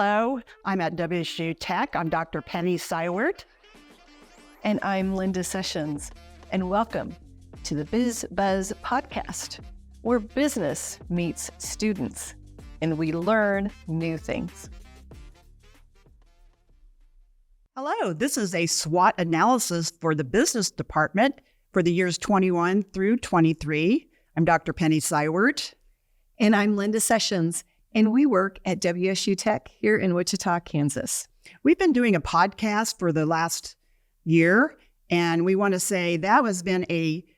Hello, I'm at WSU Tech. I'm Dr. Penny Sywert. And I'm Linda Sessions. And welcome to the BizBuzz podcast, where business meets students and we learn new things. Hello, this is a SWOT analysis for the business department for the years 21 through 23. I'm Dr. Penny Sywert. And I'm Linda Sessions, and we work at WSU Tech here in Wichita, Kansas. We've been doing a podcast for the last year, and we want to say that has been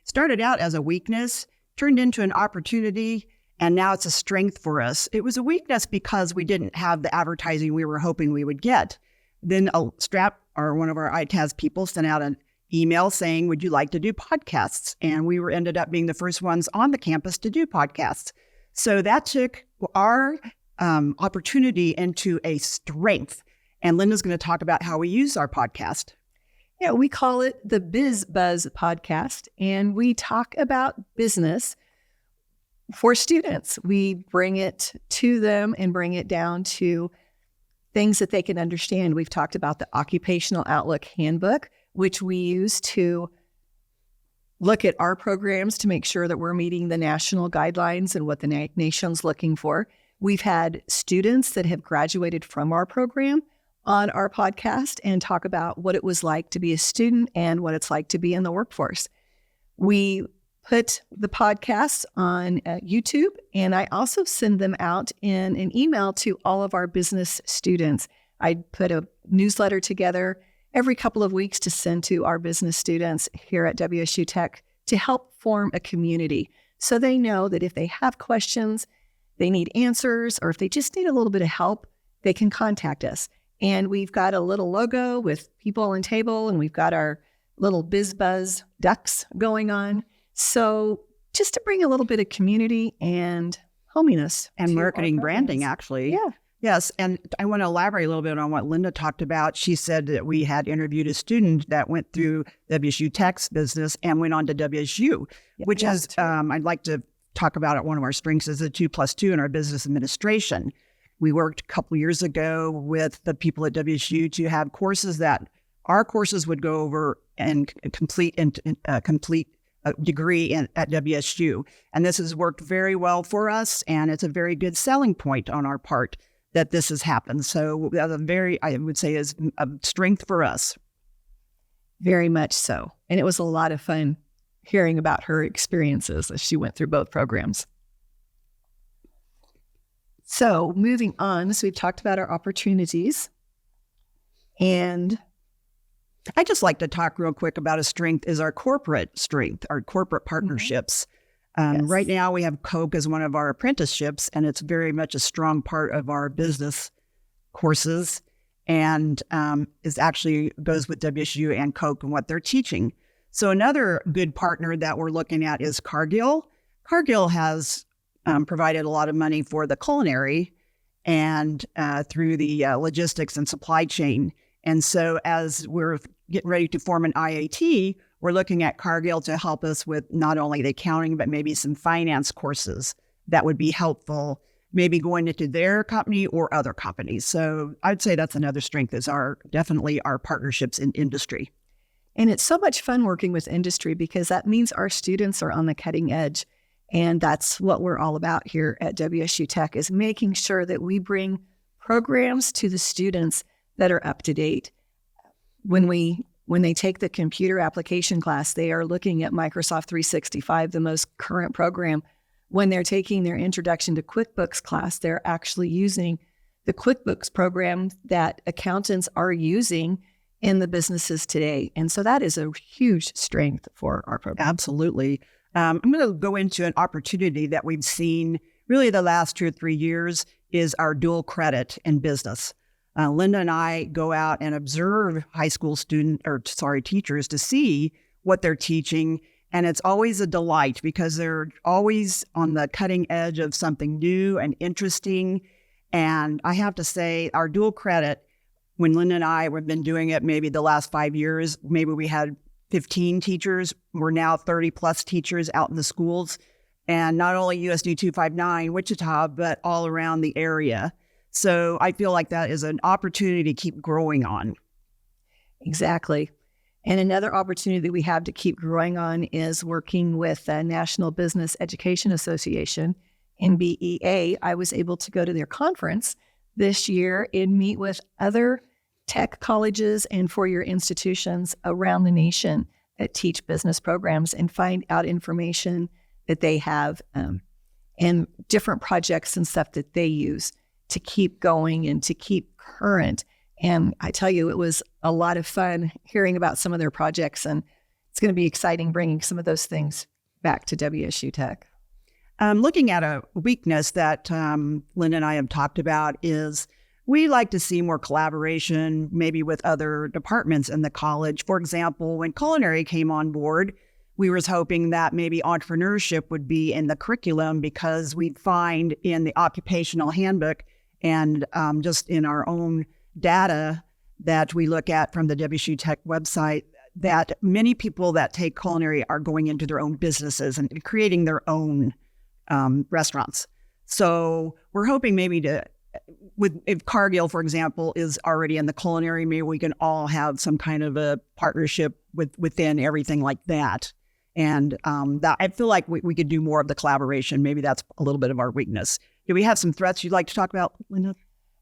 started out as a weakness, turned into an opportunity, and now it's a strength for us. It was a weakness because we didn't have the advertising we were hoping we would get. Then one of our ITAS people sent out an email saying, would you like to do podcasts? And we ended up being the first ones on the campus to do podcasts. So that took our opportunity into a strength. And Linda's going to talk about how we use our podcast. Yeah, we call it the BizBuzz podcast, and we talk about business for students. We bring it to them and bring it down to things that they can understand. We've talked about the Occupational Outlook Handbook, which we use to look at our programs to make sure that we're meeting the national guidelines and what the nation's looking for. We've had students that have graduated from our program on our podcast and talk about what it was like to be a student and what it's like to be in the workforce. We put the podcasts on YouTube, and I also send them out in an email to all of our business students. I put a newsletter together every couple of weeks to send to our business students here at WSU Tech to help form a community so they know that if they have questions, they need answers, or if they just need a little bit of help, they can contact us. And we've got a little logo with people and table, and we've got our little BizBuzz ducks going on. So just to bring a little bit of community and hominess. And marketing branding, actually. Yeah. Yes, and I want to elaborate a little bit on what Linda talked about. She said that we had interviewed a student that went through WSU Tech's business and went on to WSU, which is, I'd like to talk about it. One of our strengths is the 2+2 in our business administration. We worked a couple years ago with the people at WSU to have courses that our courses would go over and complete a degree at WSU. And this has worked very well for us, and it's a very good selling point on our part that this has happened. So that's I would say, is a strength for us. Very much so. And it was a lot of fun hearing about her experiences as she went through both programs. So moving on, so we've talked about our opportunities. And I just like to talk real quick about a strength is our corporate strength, our corporate partnerships. Yes. Right now we have Coke as one of our apprenticeships, and it's very much a strong part of our business courses, and is actually goes with WSU and Coke and what they're teaching. So another good partner that we're looking at is Cargill. Cargill has provided a lot of money for the culinary and through the logistics and supply chain. And so as we're getting ready to form an IAT, we're looking at Cargill to help us with not only the accounting, but maybe some finance courses that would be helpful, maybe going into their company or other companies. So I'd say that's another strength is definitely our partnerships in industry. And it's so much fun working with industry because that means our students are on the cutting edge. And that's what we're all about here at WSU Tech, is making sure that we bring programs to the students that are up to date. When they take the computer application class, they are looking at Microsoft 365, the most current program. When they're taking their Introduction to QuickBooks class, they're actually using the QuickBooks program that accountants are using in the businesses today. And so that is a huge strength for our program. Absolutely. I'm going to go into an opportunity that we've seen really the last 2 or 3 years is our dual credit in business. Linda and I go out and observe high school teachers to see what they're teaching. And it's always a delight because they're always on the cutting edge of something new and interesting. And I have to say our dual credit, when Linda and I have been doing it maybe the last 5 years, maybe we had 15 teachers. We're now 30 plus teachers out in the schools. And not only USD 259 Wichita, but all around the area. So I feel like that is an opportunity to keep growing on. Exactly. And another opportunity that we have to keep growing on is working with the National Business Education Association, NBEA. I was able to go to their conference this year and meet with other tech colleges and four-year institutions around the nation that teach business programs and find out information that they have and different projects and stuff that they use to keep going and to keep current. And I tell you, it was a lot of fun hearing about some of their projects, and it's going to be exciting bringing some of those things back to WSU Tech. Looking at a weakness that Linda and I have talked about is we like to see more collaboration, maybe with other departments in the college. For example, when culinary came on board, we were hoping that maybe entrepreneurship would be in the curriculum, because we'd find in the occupational handbook and just in our own data that we look at from the WSU Tech website that many people that take culinary are going into their own businesses and creating their own restaurants. So we're hoping maybe if Cargill, for example, is already in the culinary, maybe we can all have some kind of a partnership within everything like that. And that I feel like we could do more of the collaboration. Maybe that's a little bit of our weakness. Do we have some threats you'd like to talk about, Linda?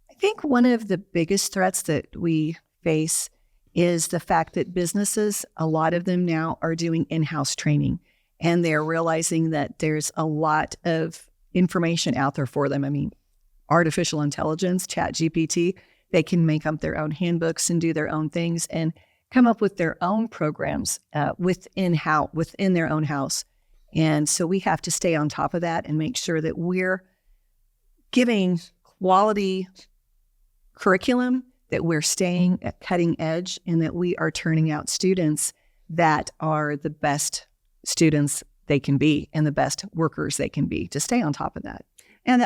I think one of the biggest threats that we face is the fact that businesses, a lot of them now are doing in-house training, and they're realizing that there's a lot of information out there for them. I mean, artificial intelligence, ChatGPT, they can make up their own handbooks and do their own things and come up with their own programs within their own house. And so we have to stay on top of that and make sure that we're giving quality curriculum, that we're staying at cutting edge, and that we are turning out students that are the best students they can be and the best workers they can be, to stay on top of that. And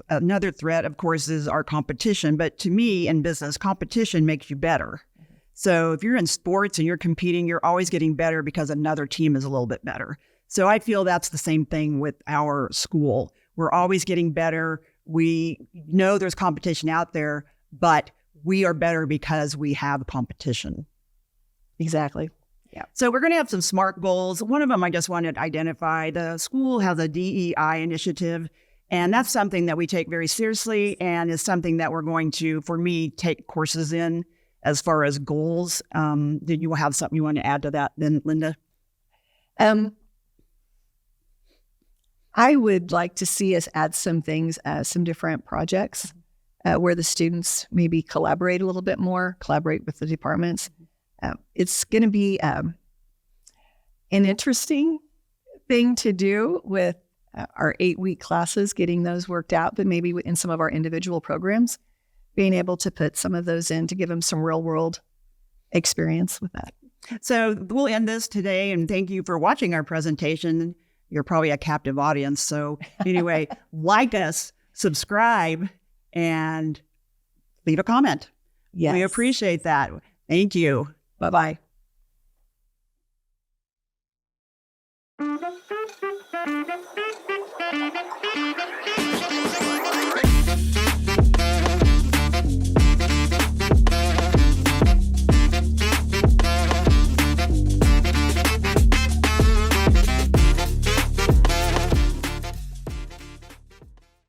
another threat, of course, is our competition. But to me, in business, competition makes you better. So if you're in sports and you're competing, you're always getting better because another team is a little bit better. So I feel that's the same thing with our school. We're always getting better. We know there's competition out there, but we are better because we have competition. Exactly. Yeah. So we're going to have some SMART goals. One of them I just wanted to identify. The school has a DEI initiative, and that's something that we take very seriously and is something that we're going to, for me, take courses in as far as goals. Did you have something you want to add to that then, Linda? I would like to see us add some things, some different projects where the students maybe collaborate a little bit more, collaborate with the departments. It's going to be an interesting thing to do with our 8-week classes, getting those worked out, but maybe in some of our individual programs, being able to put some of those in to give them some real world experience with that. So we'll end this today, and thank you for watching our presentation. You're probably a captive audience. So anyway, like us, subscribe, and leave a comment. Yes. We appreciate that. Thank you. Bye-bye.